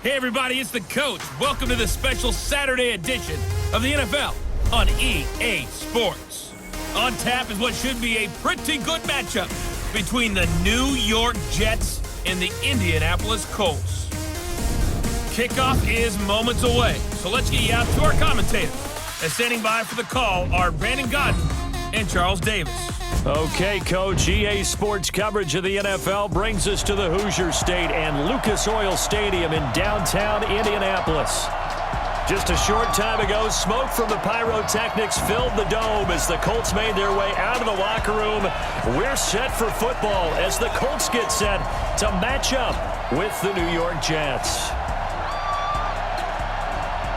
Hey everybody, it's the Coach. Welcome to the special Saturday edition of the NFL on EA Sports. On tap is what should be a pretty good matchup between the New York Jets and the Indianapolis Colts. Kickoff is moments away, so let's get you out to our commentators. And standing by for the call are Brandon Godden and Charles Davis. Okay, Coach, EA Sports coverage of the NFL brings us to the Hoosier State and Lucas Oil Stadium in downtown Indianapolis. Just a short time ago, smoke from the pyrotechnics filled the dome as the Colts made their way out of the locker room. We're set for football as the Colts get set to match up with the New York Jets.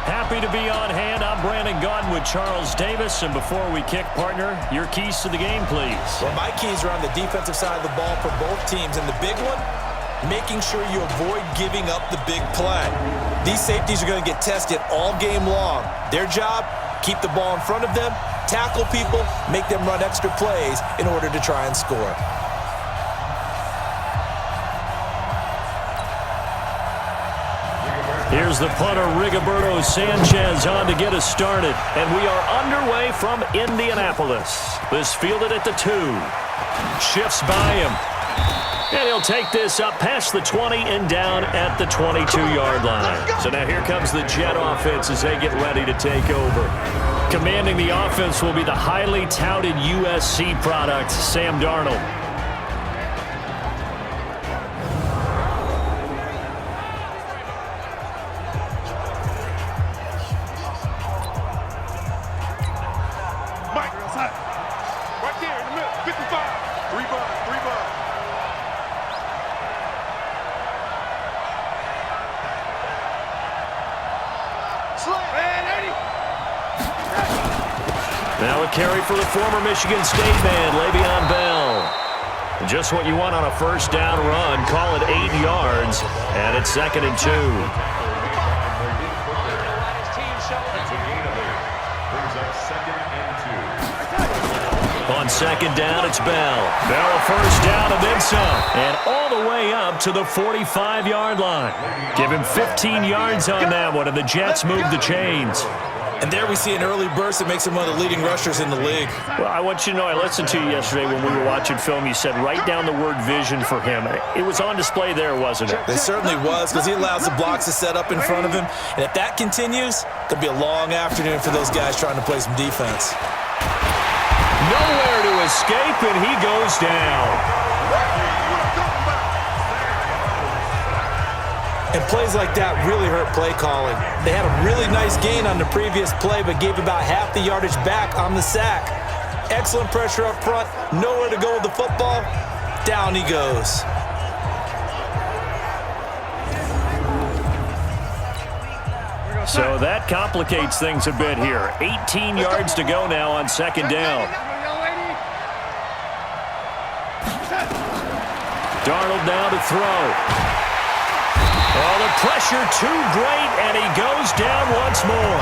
Happy to be on hand. I'm Brandon Godden with Charles Davis. And before we kick, partner, your keys to the game, please. Well, my keys are on the defensive side of the ball for both teams. And the big one, making sure you avoid giving up the big play. These safeties are going to get tested all game long. Their job, keep the ball in front of them, tackle people, make them run extra plays in order to try and score. Here's the punter, Rigoberto Sanchez, on to get us started. And we are underway from Indianapolis. This fielded at the 2. Shifts by him. And he'll take this up past the 20 and down at the 22-yard line. So now here comes the Jet offense as they get ready to take over. Commanding the offense will be the highly touted USC product, Sam Darnold. Now a carry for the former Michigan State man, Le'Veon Bell. Just what you want on a first down run. Call it 8 yards, and it's 2nd and 2. On 2nd down, it's Bell. Bell a first down and then some. And all the way up to the 45-yard line. Give him 15 yards on that one, and the Jets move the chains. And there we see an early burst that makes him one of the leading rushers in the league. Well, I want you to know, I listened to you yesterday when we were watching film. You said write down the word vision for him. It was on display there, wasn't it? It certainly was, because he allows the blocks to set up in front of him. And if that continues, it'll be a long afternoon for those guys trying to play some defense. Nowhere to escape, and he goes down. And plays like that really hurt play calling. They had a really nice gain on the previous play, but gave about half the yardage back on the sack. Excellent pressure up front, nowhere to go with the football. Down he goes. So that complicates things a bit here. 18 yards to go now on 2nd down. Darnold now to throw. Oh, the pressure too great, and he goes down once more.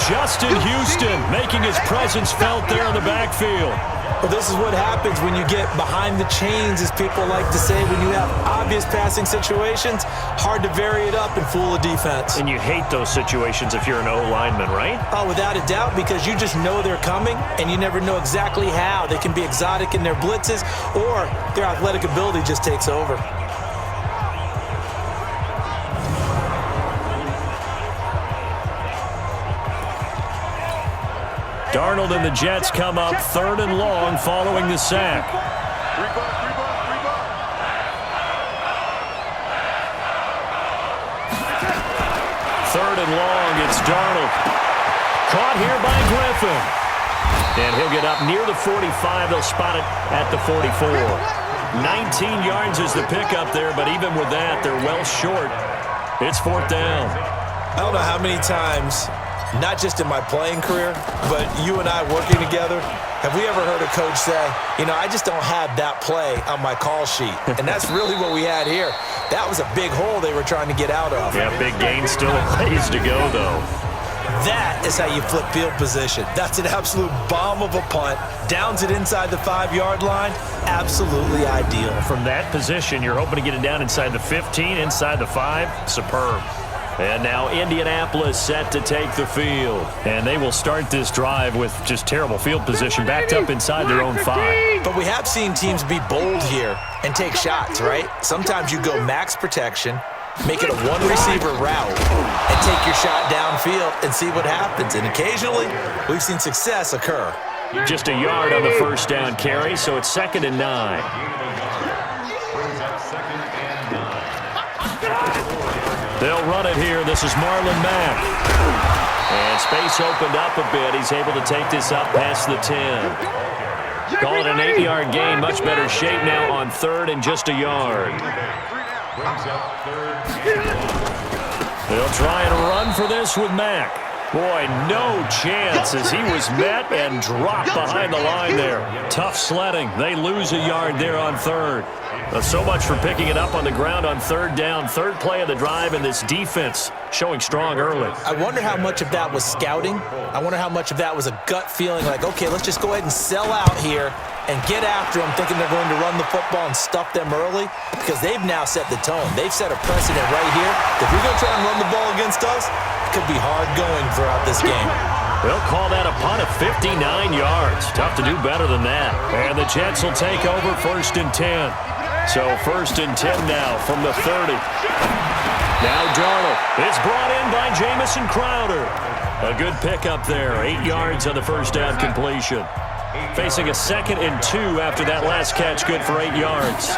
Justin Houston making his presence felt there in the backfield. Well, this is what happens when you get behind the chains, as people like to say. When you have obvious passing situations, hard to vary it up and fool a defense. And you hate those situations if you're an O-lineman, right? Oh, without a doubt, because you just know they're coming, and you never know exactly how. They can be exotic in their blitzes, or their athletic ability just takes over. Darnold and the Jets come up 3rd and long following the sack. 3rd and long, it's Darnold. Caught here by Griffin. And he'll get up near the 45. They'll spot it at the 44. 19 yards is the pickup there, but even with that, they're well short. It's 4th down. I don't know how many times, not just in my playing career, but you and I working together, have we ever heard a coach say, you know, I just don't have that play on my call sheet? And that's really what we had here. That was a big hole they were trying to get out of. Yeah, big gain, still a ways to go, though. That is how you flip field position. That's an absolute bomb of a punt. Downs it inside the 5-yard line. Absolutely ideal. From that position, you're hoping to get it down inside the 15, inside the 5. Superb. And now Indianapolis set to take the field. And they will start this drive with just terrible field position, backed up inside their own 5. But we have seen teams be bold here and take shots, right? Sometimes you go max protection, make it a one-receiver route, and take your shot downfield and see what happens. And occasionally, we've seen success occur. Just a yard on the first down carry, so it's 2nd and 9. They'll run it here. This is Marlon Mack. And space opened up a bit. He's able to take this up past the 10. Call it an 8-yard gain. Much better shape now on 3rd and just a yard. They'll try and run for this with Mack. Boy, no chance as he was met and dropped behind the line there. Tough sledding. They lose a yard there on 3rd. So much for picking it up on the ground on 3rd down. 3rd play of the drive, and this defense showing strong early. I wonder how much of that was scouting. I wonder how much of that was a gut feeling like, okay, let's just go ahead and sell out here and get after them, thinking they're going to run the football and stuff them early, because they've now set the tone. They've set a precedent right here. If we're going to try and run the ball against us, it could be hard going throughout this game. They'll call that a punt of 59 yards. Tough to do better than that. And the Jets will take over 1st and 10. So 1st and 10 now from the 30. Now Darnold. It's brought in by Jamison Crowder. A good pickup there. 8 yards on the first down completion. Facing a 2nd and 2 after that last catch, good for 8 yards.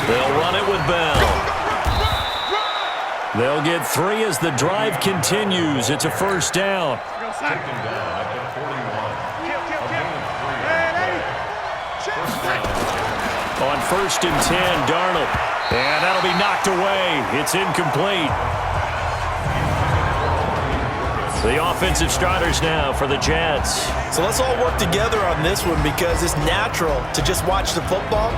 They'll run it with Bell. They'll get 3 as the drive continues. It's a 1st down. On 1st and 10, Darnold. And that'll be knocked away. It's incomplete. The offensive starters now for the Jets. So let's all work together on this one, because it's natural to just watch the football.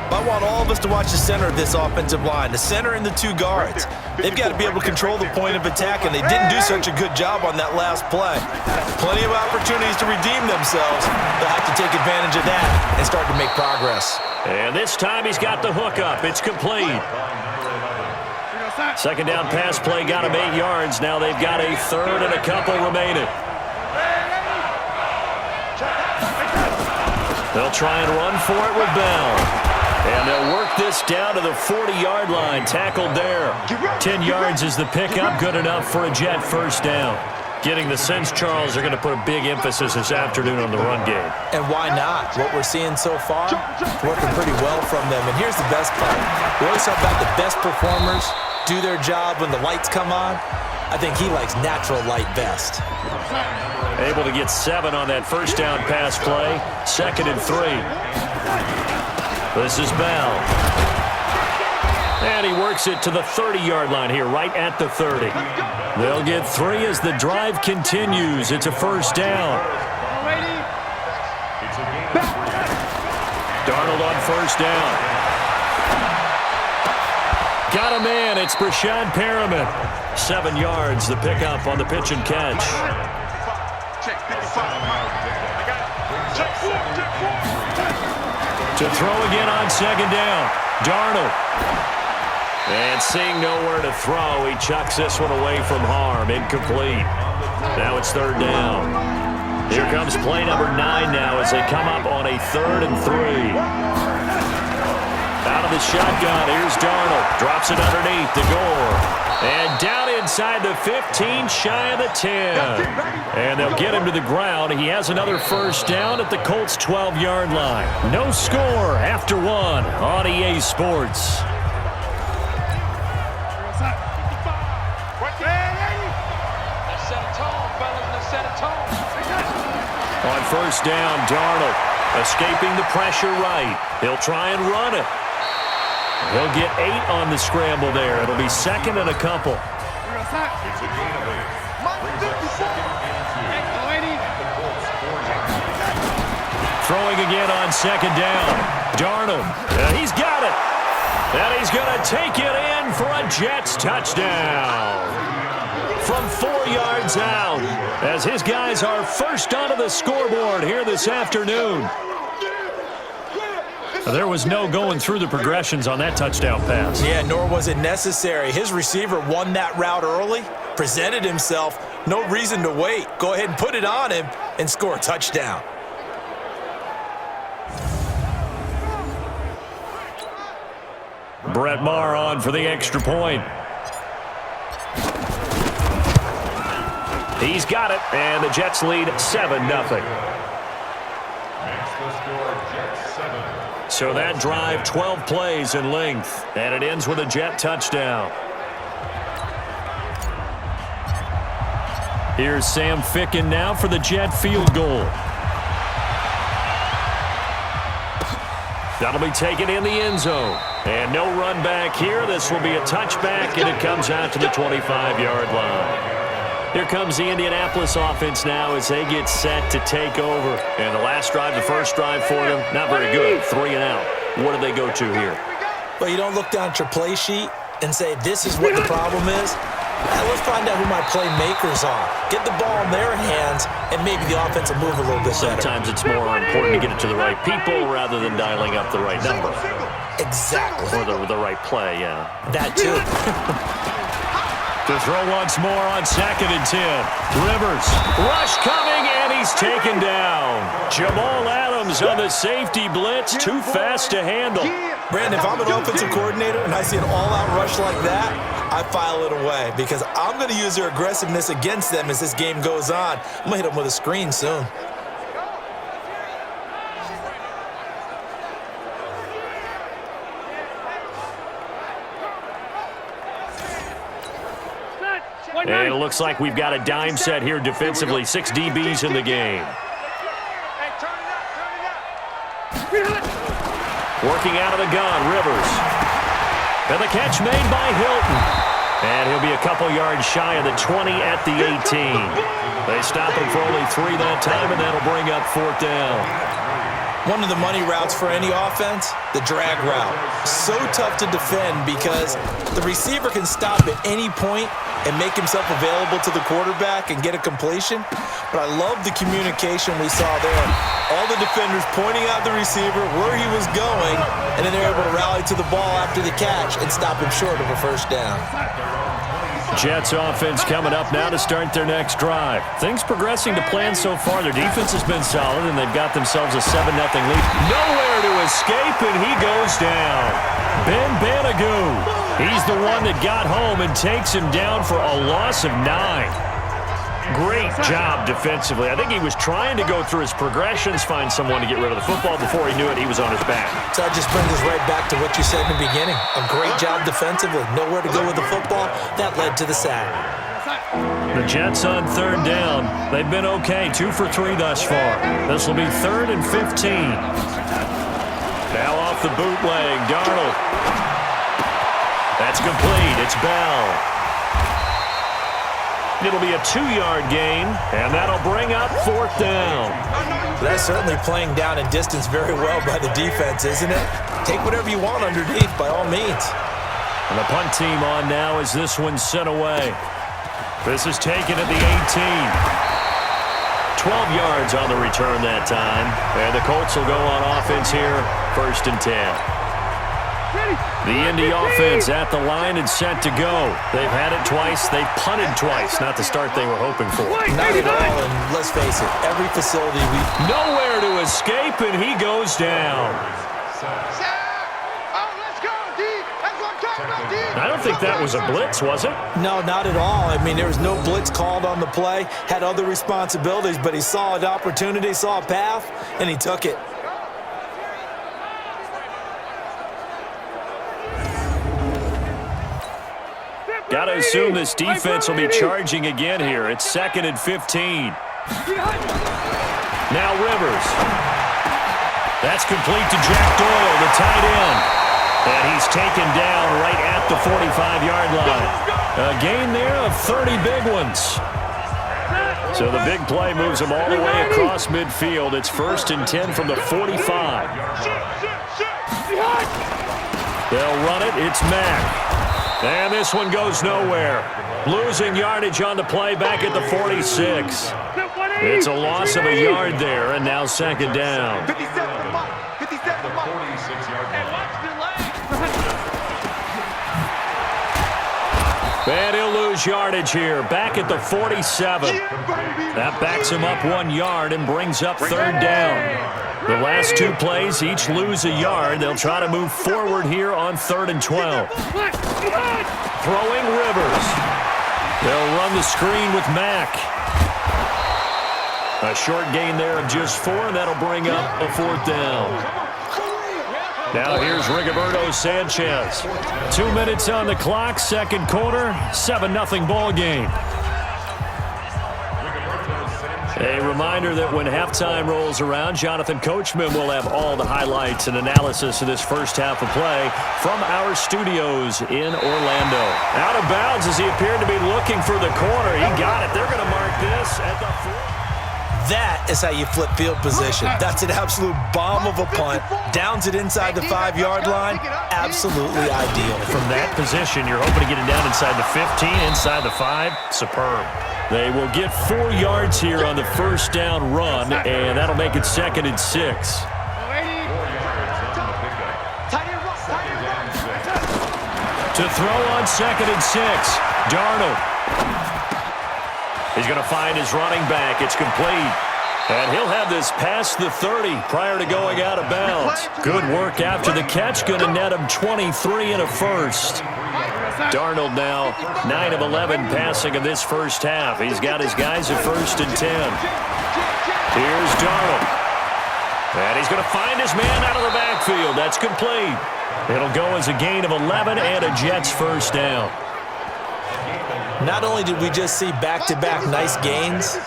But I want all of us to watch the center of this offensive line, the center and the 2 guards. They've got to be able to control the point of attack, and they didn't do such a good job on that last play. Plenty of opportunities to redeem themselves. They'll have to take advantage of that and start to make progress. And this time he's got the hook up. It's complete. 2nd down pass play got him 8 yards. Now they've got a 3rd and a couple remaining. They'll try and run for it with Bell. And they'll work this down to the 40-yard line. Tackled there. 10 yards is the pickup. Good enough for a Jet 1st down. Getting the sense, Charles, they're going to put a big emphasis this afternoon on the run game. And why not? What we're seeing so far, working pretty well from them. And here's the best part. We always talk about the best performers do their job when the lights come on. I think he likes natural light best. Able to get 7 on that 1st down pass play. 2nd and 3. This is Bell. And he works it to the 30-yard line here, right at the 30. They'll get 3 as the drive continues. It's a 1st down. Darnold on 1st down. Got a man. It's Brashad Perriman. 7 yards, the pickup on the pitch and catch. To throw again on 2nd down. Darnold. And seeing nowhere to throw, he chucks this one away from harm. Incomplete. Now it's 3rd down. Here comes play number 9 now as they come up on a 3rd and 3. Out of the shotgun, here's Darnold. Drops it underneath to Gore. And down inside the 15, shy of the 10. And they'll get him to the ground. He has another 1st down at the Colts' 12-yard line. No score after 1 on EA Sports. On 1st down, Darnold escaping the pressure right. He'll try and run it. He'll get 8 on the scramble there. It'll be 2nd and a couple. Throwing again on 2nd down. Darnold. He's got it. And he's going to take it in for a Jets touchdown. From 4 yards out, as his guys are first onto the scoreboard here this afternoon. There was no going through the progressions on that touchdown pass. Yeah, nor was it necessary. His receiver won that route early, presented himself, no reason to wait. Go ahead and put it on him and score a touchdown. Brett Maher on for the extra point. He's got it, and the Jets lead 7-0. So that drive, 12 plays in length, and it ends with a Jet touchdown. Here's Sam Ficken now for the Jet field goal. That'll be taken in the end zone. And no run back here. This will be a touchback, and it comes out to the 25-yard line. Here comes the Indianapolis offense now as they get set to take over. And the last drive, the first drive for them, not very good. 3 and out. What do they go to here? Well, you don't look down at your play sheet and say, this is what the problem is. Now let's find out who my playmakers are. Get the ball in their hands, and maybe the offense will move a little bit better. Sometimes it's more important to get it to the right people rather than dialing up the right number. Exactly. Or the right play, yeah. That too. To throw once more on 2nd and 10. Rivers, rush coming, and he's taken down. Jamal Adams on the safety blitz, too fast to handle. Brandon, if I'm an offensive coordinator and I see an all-out rush like that, I file it away because I'm going to use their aggressiveness against them as this game goes on. I'm going to hit them with a screen soon. And it looks like we've got a dime set here defensively. 6 DBs in the game. Working out of the gun, Rivers. And the catch made by Hilton. And he'll be a couple yards shy of the 20 at the 18. They stop him for only 3 that time, and that'll bring up 4th down. One of the money routes for any offense, the drag route. So tough to defend because the receiver can stop at any point and make himself available to the quarterback and get a completion. But I love the communication we saw there. All the defenders pointing out the receiver, where he was going, and then they're able to rally to the ball after the catch and stop him short of a first down. Jets offense coming up now to start their next drive. Things progressing to plan so far. Their defense has been solid, and they've got themselves a 7-0 lead. Nowhere to escape, and he goes down. Ben Banagoo. He's the one that got home and takes him down for a loss of 9. Great job defensively. I think he was trying to go through his progressions, find someone to get rid of the football. Before he knew it, he was on his back. So that just brings us right back to what you said in the beginning. A great job defensively. Nowhere to go with the football. That led to the sack. The Jets on 3rd down. They've been okay. 2 for 3 thus far. This will be 3rd and 15. Now off the bootleg, Darnold. That's complete. It's Bell. It'll be a 2-yard gain, and that'll bring up 4th down. That's certainly playing down and distance very well by the defense, isn't it? Take whatever you want underneath, by all means. And the punt team on now as this one's sent away. This is taken at the 18. 12 yards on the return that time. And the Colts will go on offense here, 1st and 10. The Indy offense at the line and set to go. They've had it twice. They've punted twice. Not the start they were hoping for. Not at all, and let's face it, every facility Nowhere to escape, and he goes down. I don't think that was a blitz, was it? No, not at all. I mean, there was no blitz called on the play. Had other responsibilities, but he saw an opportunity, saw a path, and he took it. Got to assume this defense will be charging again here. It's 2nd and 15. Now Rivers. That's complete to Jack Doyle, the tight end. And he's taken down right at the 45-yard line. A gain there of 30 big ones. So the big play moves him all the way across midfield. It's 1st and 10 from the 45. They'll run it. It's Mack. And this one goes nowhere. Losing yardage on the play back at the 46. It's a loss of a yard there, and now 2nd down. And he'll lose yardage here, back at the 47. That backs him up 1 yard and brings up third down. The last two plays each lose a yard. They'll try to move forward here on 3rd and 12. Throwing Rivers. They'll run the screen with Mack. A short gain there of just 4, and that'll bring up a 4th down. Now here's Rigoberto Sanchez. 2 minutes on the clock, second quarter, 7-0 ball game. A reminder that when halftime rolls around, Jonathan Coachman will have all the highlights and analysis of this first half of play from our studios in Orlando. Out of bounds as he appeared to be looking for the corner. He got it. They're going to mark this at the 4. That is how you flip field position. That's an absolute bomb of a punt. Downs it inside the 5-yard line. Absolutely ideal. From that position, you're hoping to get it down inside the 15, inside the 5. Superb. They will get 4 yards here on the first down run, and that'll make it 2nd and 6. To throw on 2nd and 6, Darnold. He's going to find his running back. It's complete. And he'll have this past the 30 prior to going out of bounds. Good work after the catch. Going to net him 23 and a first. Darnold now 9 of 11 passing in this first half. He's got his guys at 1st and 10. Here's Darnold. And he's going to find his man out of the backfield. That's complete. It'll go as a gain of 11 and a Jets first down. Not only did we just see back-to-back nice gains,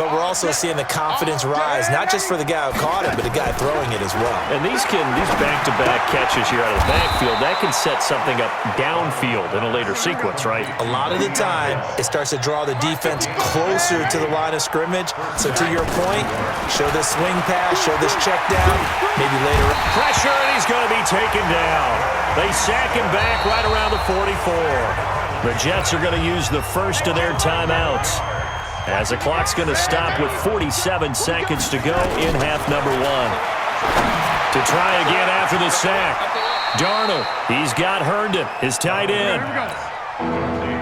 but we're also seeing the confidence rise, not just for the guy who caught it, but the guy throwing it as well. And these back-to-back catches here out of the backfield, that can set something up downfield in a later sequence, right? A lot of the time, it starts to draw the defense closer to the line of scrimmage. So to your point, show this swing pass, show this check down, maybe later. Pressure, and he's going to be taken down. They sack him back right around the 44. The Jets are going to use the first of their timeouts, as the clock's going to stop with 47 seconds to go in half number 1. To try again after the sack, Darnold. He's got Herndon, his tight end.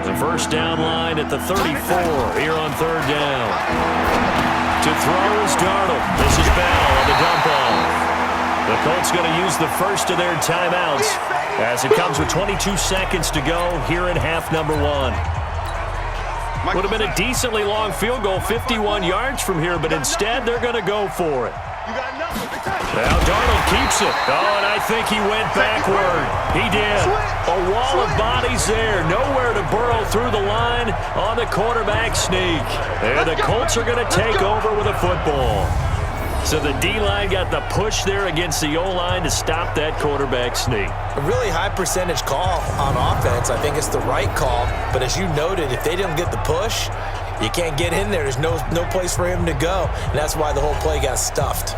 The first down line at the 34 here on 3rd down. To throw is Darnold. This is Bell on the dump off. The Colts going to use the first of their timeouts as it comes with 22 seconds to go here in half number 1. Would have been a decently long field goal, 51 yards from here, but instead they're going to go for it. Now Darnold keeps it. Oh, and I think he went backward. He did. A wall of bodies there. Nowhere to burrow through the line on the quarterback sneak. And the Colts are going to take over with a football. So the D-line got the push there against the O-line to stop that quarterback sneak. A really high percentage call on offense. I think it's the right call. But as you noted, if they didn't get the push, you can't get in there. There's no place for him to go. And that's why the whole play got stuffed.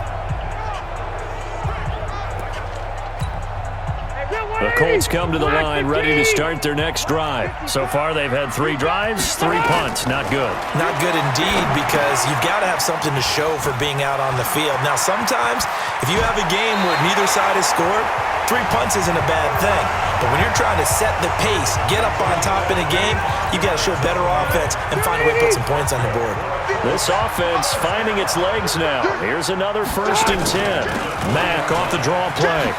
The Colts come to the line ready to start their next drive. So far, they've had 3 drives, 3 punts. Not good. Not good indeed, because you've got to have something to show for being out on the field. Now, sometimes, if you have a game where neither side has scored, 3 punts isn't a bad thing. But when you're trying to set the pace, get up on top in a game, you've got to show better offense and find a way to put some points on the board. This offense finding its legs now. Here's another 1st and 10. Mack off the draw play.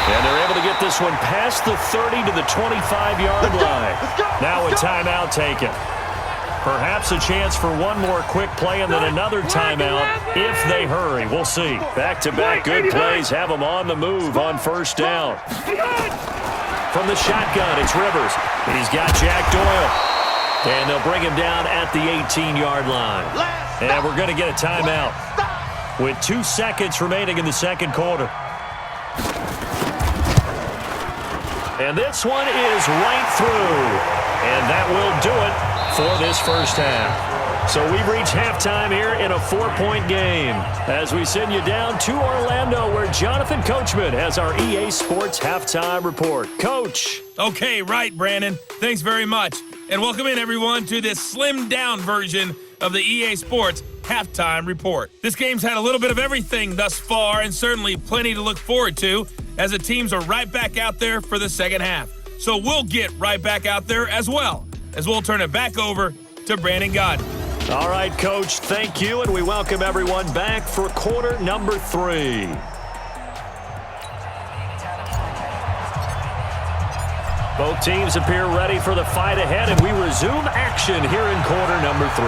And they're able to get this one past the 30 to the 25-yard line. Now a timeout taken. Perhaps a chance for one more quick play and then another timeout if they hurry. We'll see. Back-to-back good plays have them on the move on 1st down. From the shotgun, it's Rivers. He's got Jack Doyle. And they'll bring him down at the 18-yard line. And we're going to get a timeout with 2 seconds remaining in the second quarter. And this one is right through. And that will do it for this first half. So we've reached halftime here in a 4-point game as we send you down to Orlando, where Jonathan Coachman has our EA Sports Halftime Report. Coach. Okay, right, Brandon. Thanks very much. And welcome in, everyone, to this slimmed-down version of the EA Sports Halftime Report. This game's had a little bit of everything thus far, and certainly plenty to look forward to, as the teams are right back out there for the second half. So we'll get right back out there as well, as we'll turn it back over to Brandon Gaudin. All right, Coach, thank you, and we welcome everyone back for quarter number 3. Both teams appear ready for the fight ahead, and we resume action here in quarter number 3.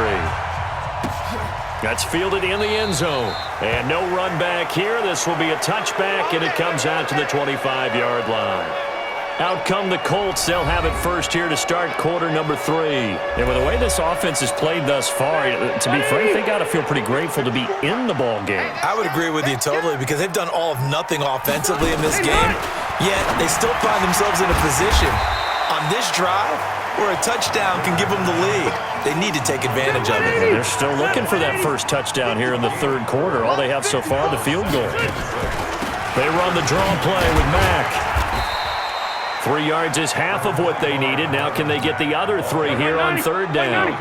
That's fielded in the end zone. And no run back here. This will be a touchback, and it comes out to the 25-yard line. Out come the Colts. They'll have it first here to start quarter number 3. And with the way this offense has played thus far, to be frank, they got to feel pretty grateful to be in the ball game. I would agree with you totally because they've done all of nothing offensively in this game, yet they still find themselves in a position on this drive where a touchdown can give them the lead. They need to take advantage of it. They're still looking for that first touchdown here in the third quarter. All they have so far, the field goal. They run the draw play with Mack. 3 yards is half of what they needed. Now can they get the other 3 here on third down?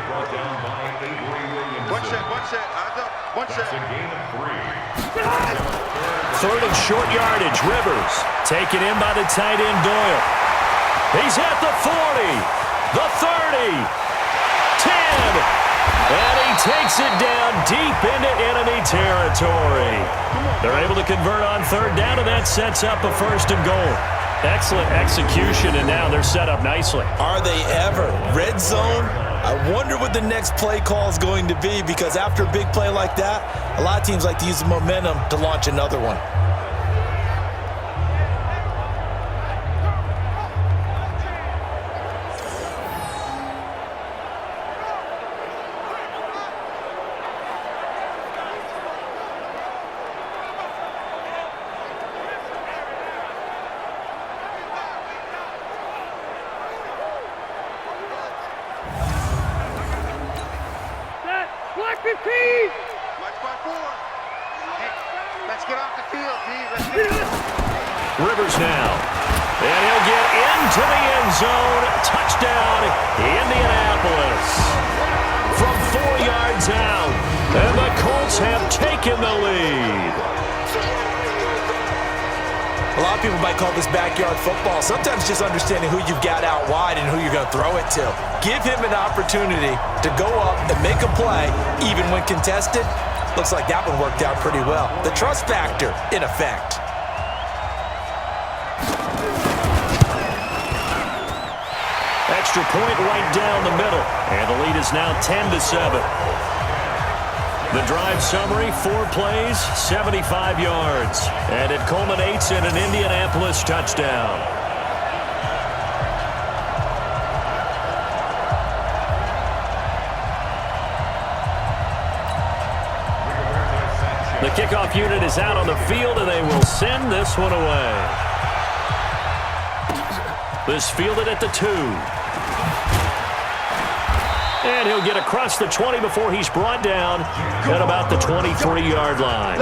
Third and short yardage. Rivers taken in by the tight end Doyle. He's at the 40, the 30, 10, and he takes it down deep into enemy territory. They're able to convert on third down, and that sets up a first and goal. Excellent execution, and now they're set up nicely. Are they ever? Red zone? I wonder what the next play call is going to be because after a big play like that, a lot of teams like to use the momentum to launch another one. Rivers now. And he'll get into the end zone. Touchdown, Indianapolis. From 4 yards out. And the Colts have taken the lead. A lot of people might call this backyard football. Sometimes just understanding who you've got out wide and who you're going to throw it to. Give him an opportunity to go up and make a play, even when contested. Looks like that one worked out pretty well. The trust factor, in effect. Extra point right down the middle. And the lead is now 10-7. The drive summary, 4 plays, 75 yards. And it culminates in an Indianapolis touchdown. The kickoff unit is out on the field, and they will send this one away. This fielded at the 2. And he'll get across the 20 before he's brought down at about the 23-yard line.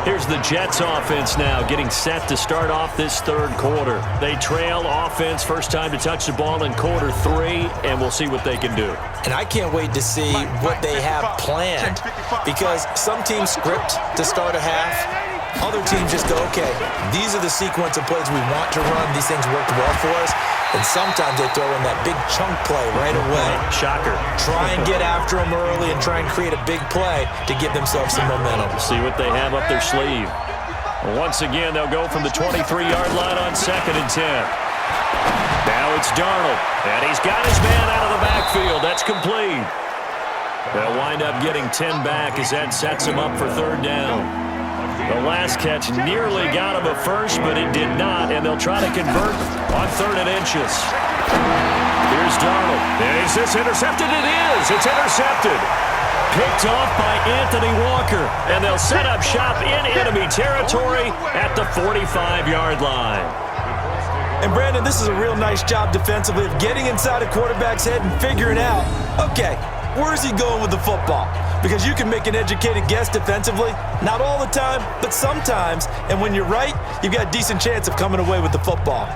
Here's the Jets offense now getting set to start off this third quarter. They trail offense first time to touch the ball in quarter 3, and we'll see what they can do. And I can't wait to see what they have planned because some teams script to start a half. Other teams just go, okay, these are the sequence of plays we want to run. These things worked well for us. And sometimes they throw in that big chunk play right away. Shocker. Try and get after them early and try and create a big play to give themselves some momentum. See what they have up their sleeve. Once again, they'll go from the 23-yard line on 2nd and 10. Now it's Darnold, and he's got his man out of the backfield. That's complete. They'll wind up getting 10 back as that sets him up for third down. The last catch nearly got him a first, but it did not, and they'll try to convert on 3rd and inches. Here's Darnold. Is this intercepted? It is. It's intercepted. Picked off by Anthony Walker, and they'll set up shop in enemy territory at the 45-yard line. And, Brandon, this is a real nice job defensively of getting inside a quarterback's head and figuring out, okay, where is he going with the football? Because you can make an educated guess defensively. Not all the time, but sometimes. And when you're right, you've got a decent chance of coming away with the football.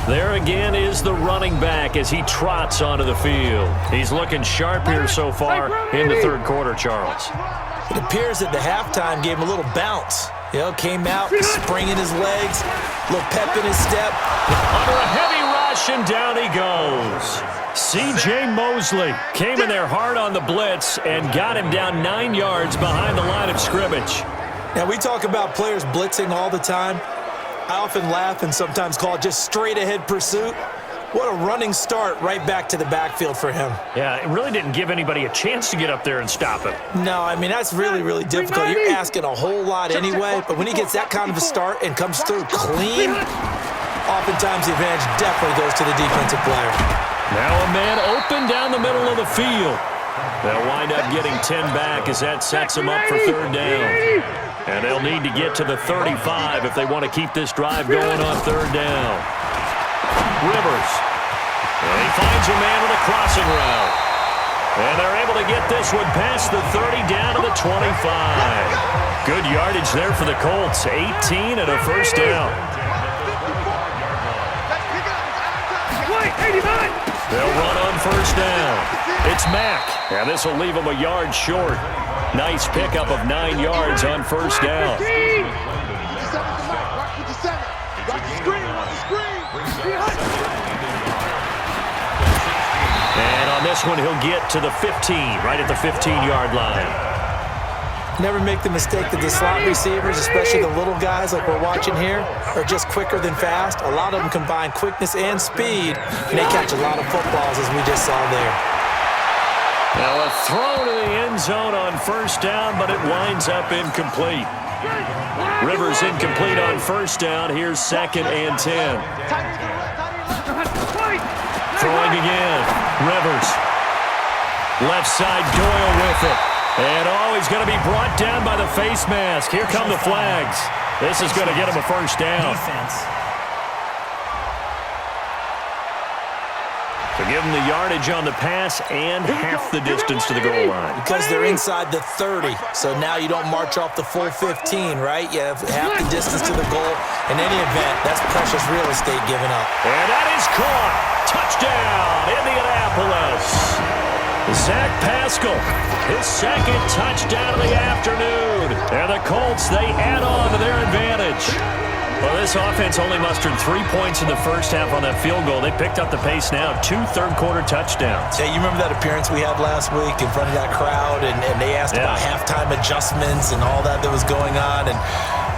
There again is the running back as he trots onto the field. He's looking sharp here so far in the third quarter, Charles. It appears that the halftime gave him a little bounce. Came out, spring in his legs, little pep in his step. Under a heavy rush, and down he goes. C.J. Mosley came in there hard on the blitz and got him down 9 yards behind the line of scrimmage. Now, we talk about players blitzing all the time. I often laugh and sometimes call it just straight-ahead pursuit. What a running start right back to the backfield for him. Yeah, it really didn't give anybody a chance to get up there and stop him. No, I mean, that's really, really difficult. You're asking a whole lot anyway, but when he gets that kind of a start and comes through clean, oftentimes the advantage definitely goes to the defensive player. Now a man open down the middle of the field. They'll wind up getting 10 back as that sets them up for third down. And they'll need to get to the 35 if they want to keep this drive going on third down. Rivers. And he finds a man with a crossing route. And they're able to get this one past the 30 down to the 25. Good yardage there for the Colts. 18 and a first down. They'll run on first down. It's Mack. And this will leave him a yard short. Nice pickup of 9 yards on first down. And on this one, he'll get to the 15, right at the 15-yard line. Never make the mistake that the slot receivers, especially the little guys like we're watching here, are just quicker than fast. A lot of them combine quickness and speed, and they catch a lot of footballs, as we just saw there. Now a throw to the end zone on first down, but it winds up incomplete. Rivers incomplete on first down. Here's 2nd and 10. Throwing again. Rivers. Left side, Doyle with it. And he's going to be brought down by the face mask. Here come the flags. This is going to get him a first down. To give them the yardage on the pass and half the distance to the goal line. Because they're inside the 30, so now you don't march off the full 15, right? You have half the distance to the goal. In any event, that's precious real estate given up. And that is caught. Touchdown, Indianapolis. Zach Pascal, his 2nd touchdown of the afternoon. And the Colts, they add on to their advantage. Well, this offense only mustered 3 points in the first half on that field goal. They picked up the pace now, 2 third-quarter touchdowns. Yeah, you remember that appearance we had last week in front of that crowd, and they asked about halftime adjustments and all that was going on. And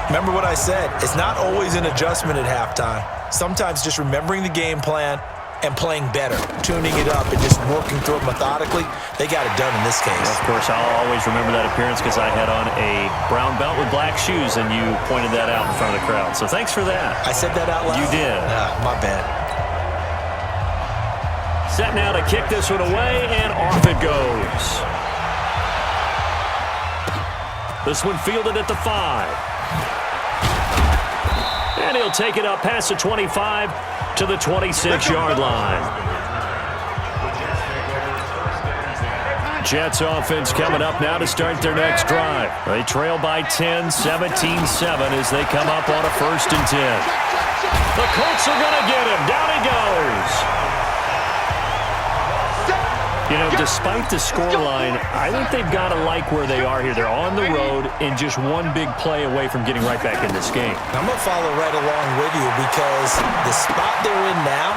remember what I said, it's not always an adjustment at halftime. Sometimes just remembering the game plan and playing better, tuning it up and just working through it methodically. They got it done in this case. Of course, I'll always remember that appearance because I had on a brown belt with black shoes, and you pointed that out in front of the crowd. So thanks for that. I said that out loud? You did. My bad. Set now to kick this one away, and off it goes. This one fielded at the 5. And he'll take it up past the 25 to the 26-yard line. Jets offense coming up now to start their next drive. They trail by 10, 17-7 as they come up on a 1st and 10. The Colts are going to get him. Down he goes. You know, despite the scoreline, I think they've got to like where they are here. They're on the road and just one big play away from getting right back in this game. I'm going to follow right along with you because the spot they're in now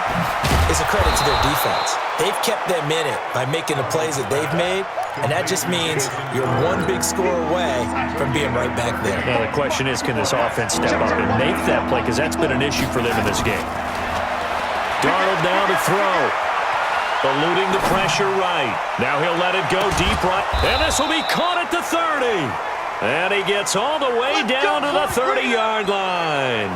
is a credit to their defense. They've kept them in it by making the plays that they've made, and that just means you're one big score away from being right back there. Now, the question is, can this offense step up and make that play? Because that's been an issue for them in this game. Darnold down to throw. Eluding the pressure right. Now he'll let it go deep right. And this will be caught at the 30. And he gets all the way down to the 30-yard line.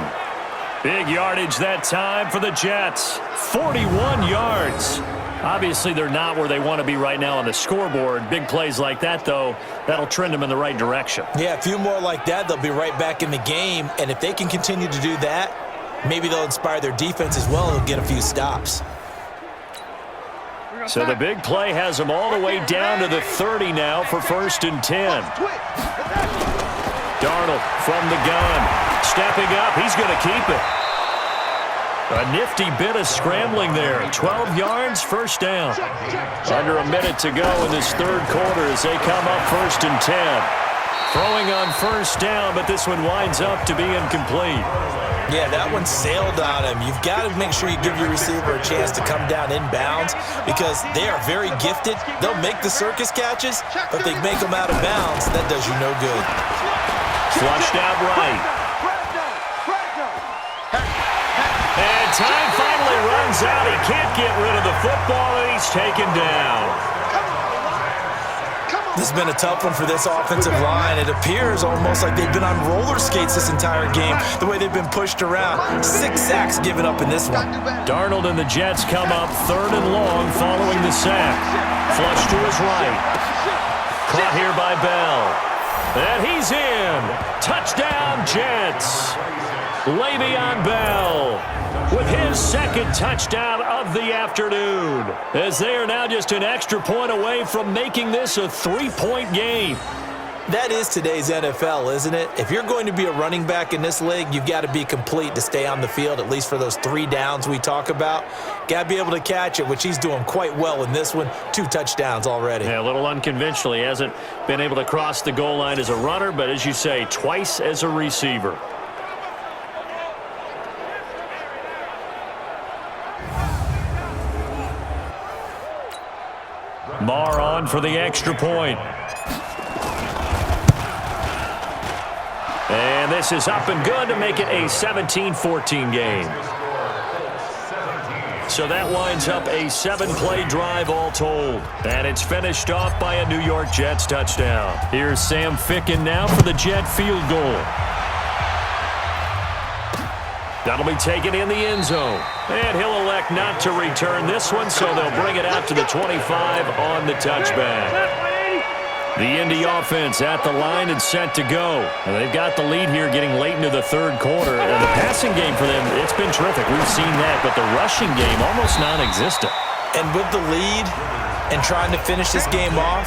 Big yardage that time for the Jets. 41 yards. Obviously, they're not where they want to be right now on the scoreboard. Big plays like that, though, that'll trend them in the right direction. Yeah, a few more like that, they'll be right back in the game. And if they can continue to do that, maybe they'll inspire their defense as well and they'll get a few stops. So the big play has them all the way down to the 30 now for 1st and 10. Darnold from the gun. Stepping up. He's going to keep it. A nifty bit of scrambling there. 12 yards, 1st down. Under a minute to go in this 3rd quarter as they come up 1st and 10. Throwing on first down, but this one winds up to be incomplete. Yeah, that one sailed on him. You've got to make sure you give your receiver a chance to come down inbounds because they are very gifted. They'll make the circus catches, but if they make them out of bounds, that does you no good. Flushed out right. And time finally runs out. He can't get rid of the football, and he's taken down. This has been a tough one for this offensive line. It appears almost like they've been on roller skates this entire game, the way they've been pushed around. 6 sacks given up in this one. Darnold and the Jets come up 3rd and long following the sack. Flush to his right. Caught here by Bell. And he's in. Touchdown, Jets. Le'Veon Bell with his 2nd touchdown of the afternoon, as they are now just an extra point away from making this a 3-point game. That is today's NFL, isn't it? If you're going to be a running back in this league, you've got to be complete to stay on the field, at least for those 3 downs we talk about. Got to be able to catch it, which he's doing quite well in this one. 2 touchdowns already. Yeah, a little unconventional. He hasn't been able to cross the goal line as a runner, but as you say, twice as a receiver. Marr on for the extra point. And this is up and good to make it a 17-14 game. So that winds up a 7-play drive all told. And it's finished off by a New York Jets touchdown. Here's Sam Ficken now for the Jet field goal. That'll be taken in the end zone. And he'll elect not to return this one, so they'll bring it out to the 25 on the touchback. The Indy offense at the line and set to go. And they've got the lead here getting late into the 3rd quarter. And the passing game for them, it's been terrific. We've seen that, but the rushing game almost non-existent. And with the lead and trying to finish this game off,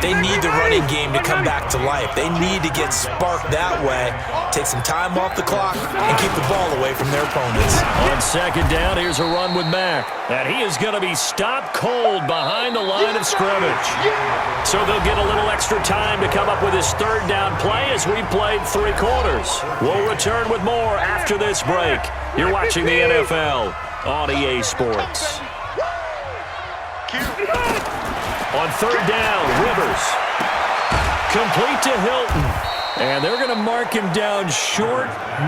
they need the running game to come back to life. They need to get sparked that way, take some time off the clock, and keep the ball away from their opponents. On 2nd down, here's a run with Mack. And he is going to be stopped cold behind the line of scrimmage. So they'll get a little extra time to come up with his 3rd down play as we played 3 quarters. We'll return with more after this break. You're watching the NFL on EA Sports. On 3rd down, Rivers. Complete to Hilton. And they're going to mark him down short,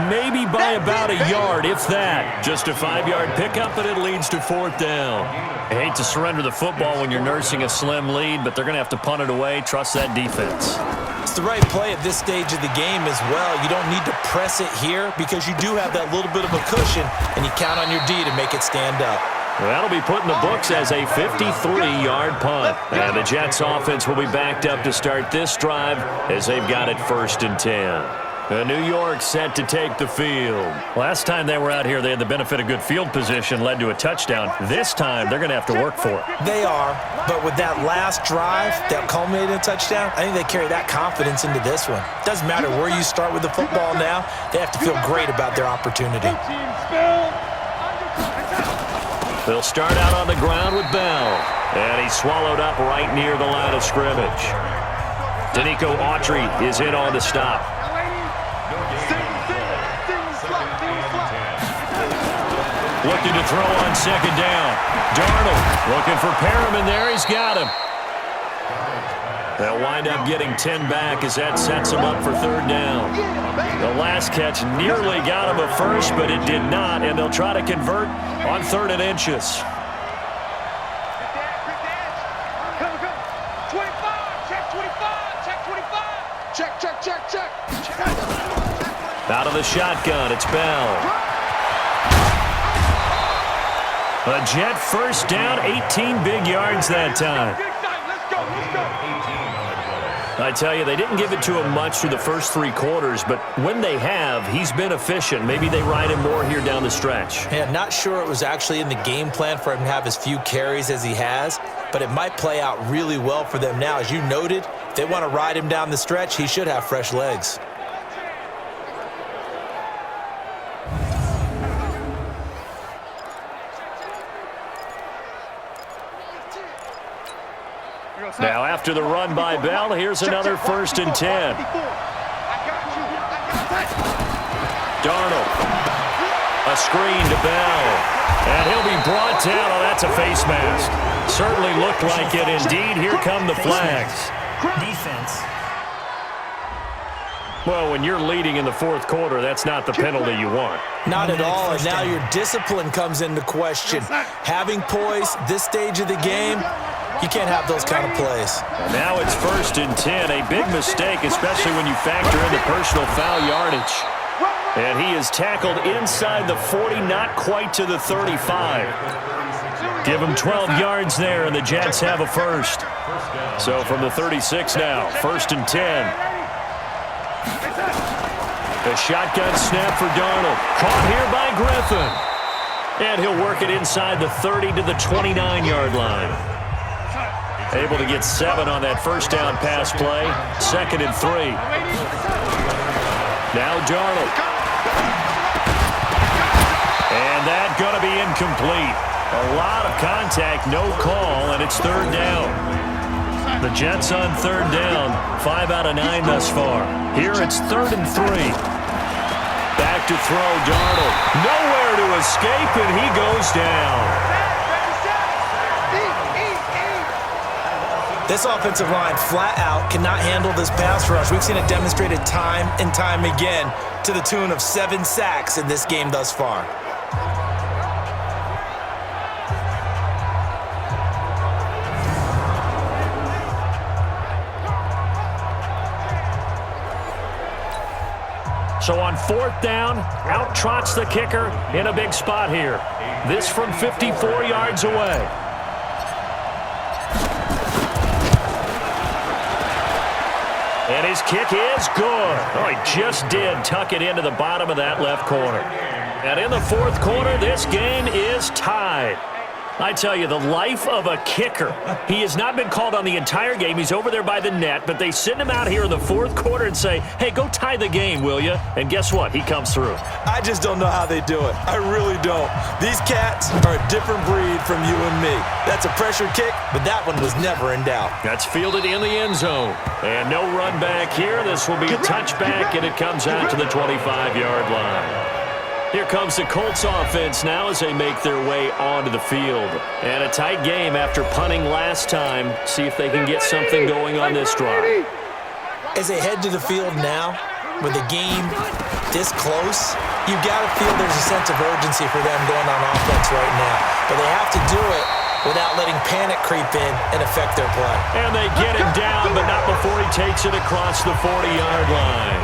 maybe by about a yard, if that. Just a 5-yard pickup, and it leads to 4th down. I hate to surrender the football when you're nursing a slim lead, but they're going to have to punt it away. Trust that defense. It's the right play at this stage of the game as well. You don't need to press it here because you do have that little bit of a cushion, and you count on your D to make it stand up. That'll be put in the books as a 53-yard punt. And the Jets offense will be backed up to start this drive as they've got it 1st and 10. New York set to take the field. Last time they were out here, they had the benefit of good field position, led to a touchdown. This time, they're going to have to work for it. They are, but with that last drive that culminated in a touchdown, I think they carry that confidence into this one. Doesn't matter where you start with the football now, they have to feel great about their opportunity. They'll start out on the ground with Bell. And he's swallowed up right near the line of scrimmage. Danico Autry is in on the stop. Looking to throw on 2nd down. Darnold looking for Perriman there. He's got him. They'll wind up getting 10 back as that sets him up for 3rd down. The last catch nearly got him a first, but it did not, and they'll try to convert on 3rd and inches. Out of the shotgun, it's Bell. A Jet 1st down, 18 big yards that time. I tell you, they didn't give it to him much through the first 3 quarters, but when they have, he's been efficient. Maybe they ride him more here down the stretch. Yeah, not sure it was actually in the game plan for him to have as few carries as he has, but it might play out really well for them now. As you noted, if they want to ride him down the stretch, he should have fresh legs. Now after the run by Bell, here's another 1st and 10. Darnold. A screen to Bell. And he'll be brought down. Oh, that's a face mask. Certainly looked like it. Indeed, here come the flags. Defense. Well, when you're leading in the 4th quarter, that's not the penalty you want. Not at all, and now your discipline comes into question. Having poise this stage of the game, you can't have those kind of plays. And now it's 1st and 10, a big mistake, especially when you factor in the personal foul yardage. And he is tackled inside the 40, not quite to the 35. Give him 12 yards there, and the Jets have a first. So from the 36 now, 1st and 10. A shotgun snap for Darnold. Caught here by Griffin. And he'll work it inside the 30 to the 29-yard line. Able to get 7 on that 1st down pass play. 2nd and 3. Now Darnold. And that going to be incomplete. A lot of contact, no call, and it's 3rd down. The Jets on 3rd down, 5 out of 9 thus far. Here it's 3rd and 3. Back to throw, Darnold. Nowhere to escape, and he goes down. This offensive line flat out cannot handle this pass rush. We've seen it demonstrated time and time again to the tune of 7 sacks in this game thus far. So on 4th down, out trots the kicker in a big spot here. This from 54 yards away. And his kick is good. Oh, he just did tuck it into the bottom of that left corner. And in the 4th quarter, this game is tied. I tell you, the life of a kicker. He has not been called on the entire game. He's over there by the net, but they send him out here in the 4th quarter and say, hey, go tie the game, will you? And guess what? He comes through. I just don't know how they do it. I really don't. These cats are a different breed from you and me. That's a pressure kick, but that one was never in doubt. That's fielded in the end zone. And no run back here. This will be a touchback, and it comes out to the 25-yard line. Here comes the Colts offense now as they make their way onto the field. And a tight game after punting last time. See if they can get something going on this drive. As they head to the field now, with the game this close, you've got to feel there's a sense of urgency for them going on offense right now. But they have to do it without letting panic creep in and affect their play. And they get him down, but not before he takes it across the 40-yard line.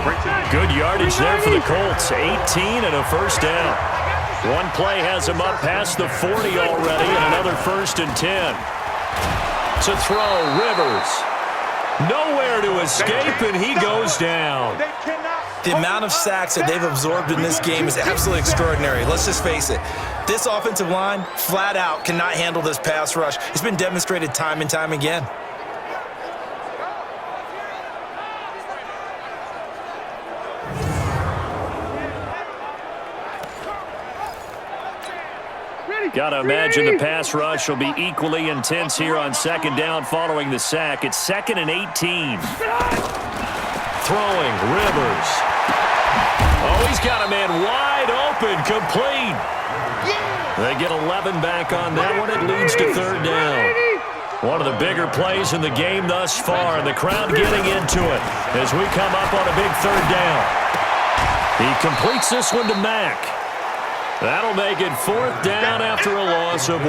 Good yardage there for the Colts. 18 and a 1st down. One play has him up past the 40 already, and another 1st and 10. To throw, Rivers. Nowhere to escape, and he goes down. The amount of sacks that they've absorbed in this game is absolutely extraordinary. Let's just face it. This offensive line, flat out, cannot handle this pass rush. It's been demonstrated time and time again. Got to imagine the pass rush will be equally intense here on 2nd down following the sack. It's 2nd and 18. Throwing, Rivers. Oh, he's got a man wide open, complete. They get 11 back on that one. It leads to 3rd down. One of the bigger plays in the game thus far, and the crowd getting into it as we come up on a big 3rd down. He completes this one to Mack. That'll make it 4th down after a loss of 1.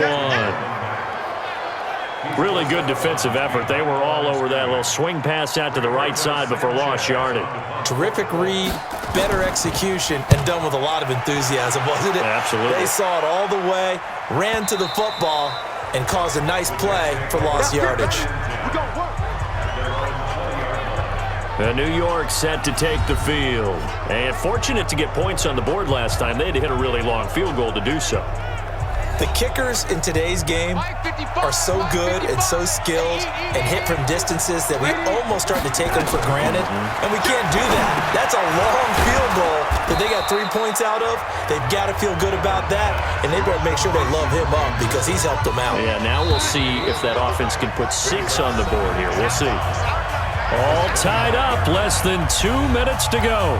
Really good defensive effort. They were all over that little swing pass out to the right side before lost yardage. Terrific read, better execution, and done with a lot of enthusiasm, wasn't it? Absolutely. They saw it all the way, ran to the football, and caused a nice play for lost yardage. New York set to take the field. And fortunate to get points on the board last time. They had to hit a really long field goal to do so. The kickers in today's game are so good and so skilled and hit from distances that we almost start to take them for granted, and we can't do that. That's a long field goal that they got 3 points out of. They've got to feel good about that, and they better make sure they love him up because he's helped them out. Yeah, now we'll see if that offense can put 6 on the board here. We'll see. All tied up, less than 2 minutes to go.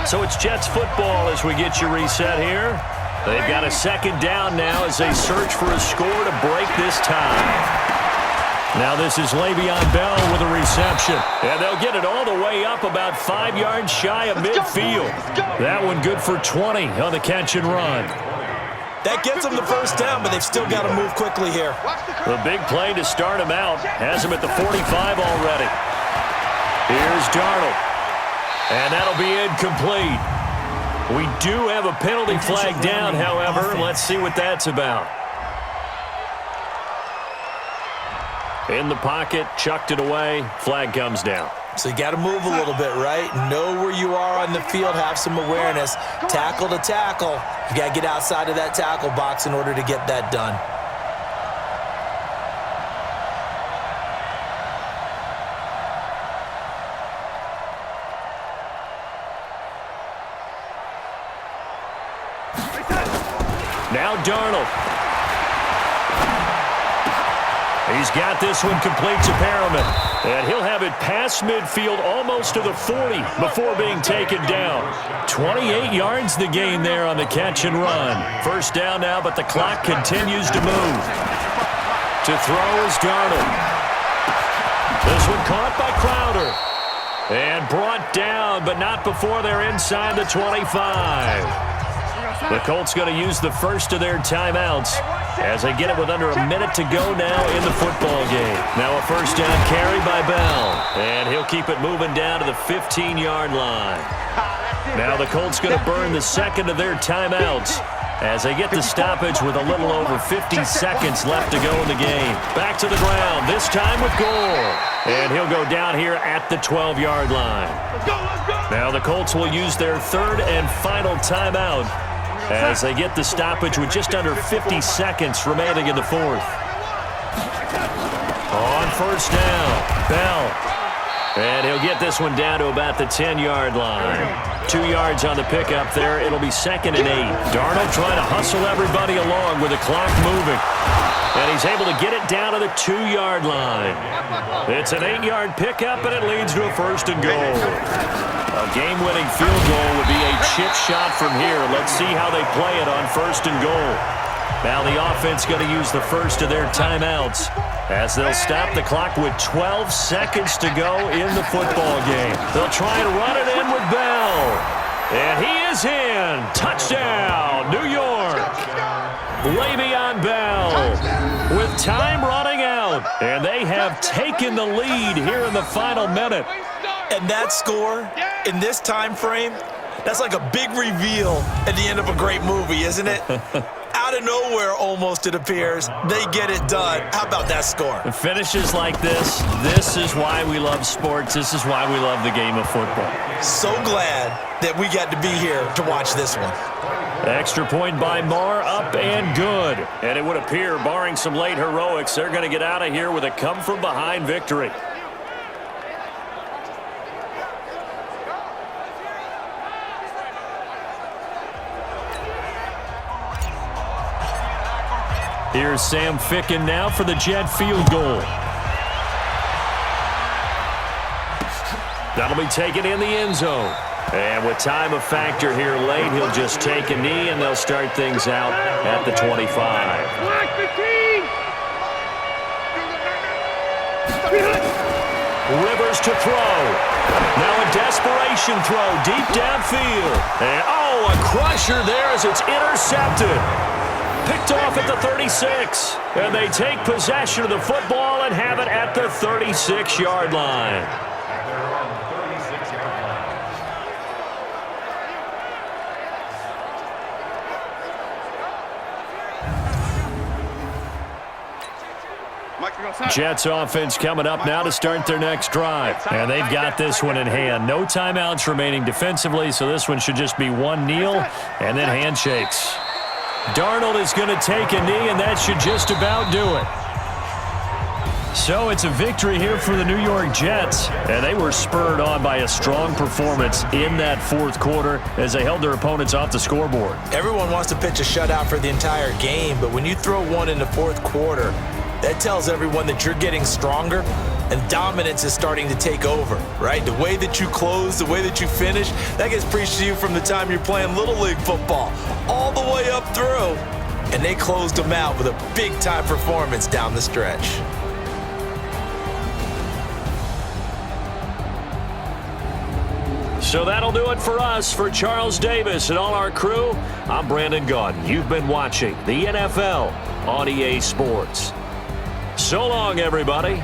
So it's Jets football as we get you reset here. They've got a second down now as they search for a score to break this tie. Now this is Le'Veon Bell with a reception. And they'll get it all the way up about 5 yards shy of midfield. That one good for 20 on the catch and run. That gets them the first down, but they've still got to move quickly here. The big play to start him out has him at the 45 already. Here's Darnold. And that'll be incomplete. We do have a penalty flag down, however. Let's see what that's about. In the pocket, chucked it away. Flag comes down. So you got to move a little bit, right? Know where you are on the field. Have some awareness. Tackle to tackle. You got to get outside of that tackle box in order to get that done. Now Darnold. He's got this one complete to Perriman. And he'll have it past midfield almost to the 40 before being taken down. 28 yards the gain there on the catch and run. First down now, but the clock continues to move. To throw is Darnold. This one caught by Crowder. And brought down, but not before they're inside the 25. The Colts going to use the first of their timeouts as they get it with under a minute to go now in the football game. Now a first down carry by Bell, and he'll keep it moving down to the 15-yard line. Now the Colts going to burn the second of their timeouts as they get the stoppage with a little over 50 seconds left to go in the game. Back to the ground, this time with Gore. And he'll go down here at the 12-yard line. Now the Colts will use their third and final timeout as they get the stoppage with just under 50 seconds remaining in the fourth. On first down, Bell. And he'll get this one down to about the 10-yard line. 2 yards on the pickup there. It'll be 2nd and 8. Darnold trying to hustle everybody along with the clock moving. And he's able to get it down to the 2-yard line. It's an 8-yard pickup, and it leads to a first and goal. A game-winning field goal would be a chip shot from here. Let's see how they play it on first and goal. Now the offense going to use the first of their timeouts as they'll stop the clock with 12 seconds to go in the football game. They'll try and run it in with Bell. And he is in. Touchdown, New York. Le'Veon Bell with time running out. And they have taken the lead here in the final minute. And that score in this time frame, that's like a big reveal at the end of a great movie, isn't it? Out of nowhere, almost, it appears. They get it done. How about that score? Finishes like this is why we love sports. This is why we love the game of football. So glad that we got to be here to watch this one. Extra point by Marr, up and good. And it would appear, barring some late heroics, they're going to get out of here with a come-from-behind victory. Here's Sam Ficken now for the Jet field goal. That'll be taken in the end zone. And with time a factor here late, he'll just take a knee, and they'll start things out at the 25. Rivers to throw. Now a desperation throw deep downfield. And, a crusher there as it's intercepted. Picked off at the 36. And they take possession of the football and have it at the 36-yard line. Jets offense coming up now to start their next drive. And they've got this one in hand. No timeouts remaining defensively, so this one should just be one kneel and then handshakes. Darnold is going to take a knee, and that should just about do it. So it's a victory here for the New York Jets, and they were spurred on by a strong performance in that fourth quarter as they held their opponents off the scoreboard. Everyone wants to pitch a shutout for the entire game, but when you throw one in the fourth quarter, that tells everyone that you're getting stronger and dominance is starting to take over, right? The way that you close, the way that you finish, that gets preached to you from the time you're playing Little League football all the way up through, and they closed them out with a big-time performance down the stretch. So that'll do it for us. For Charles Davis and all our crew, I'm Brandon Gaudin. You've been watching the NFL on EA Sports. So long, everybody.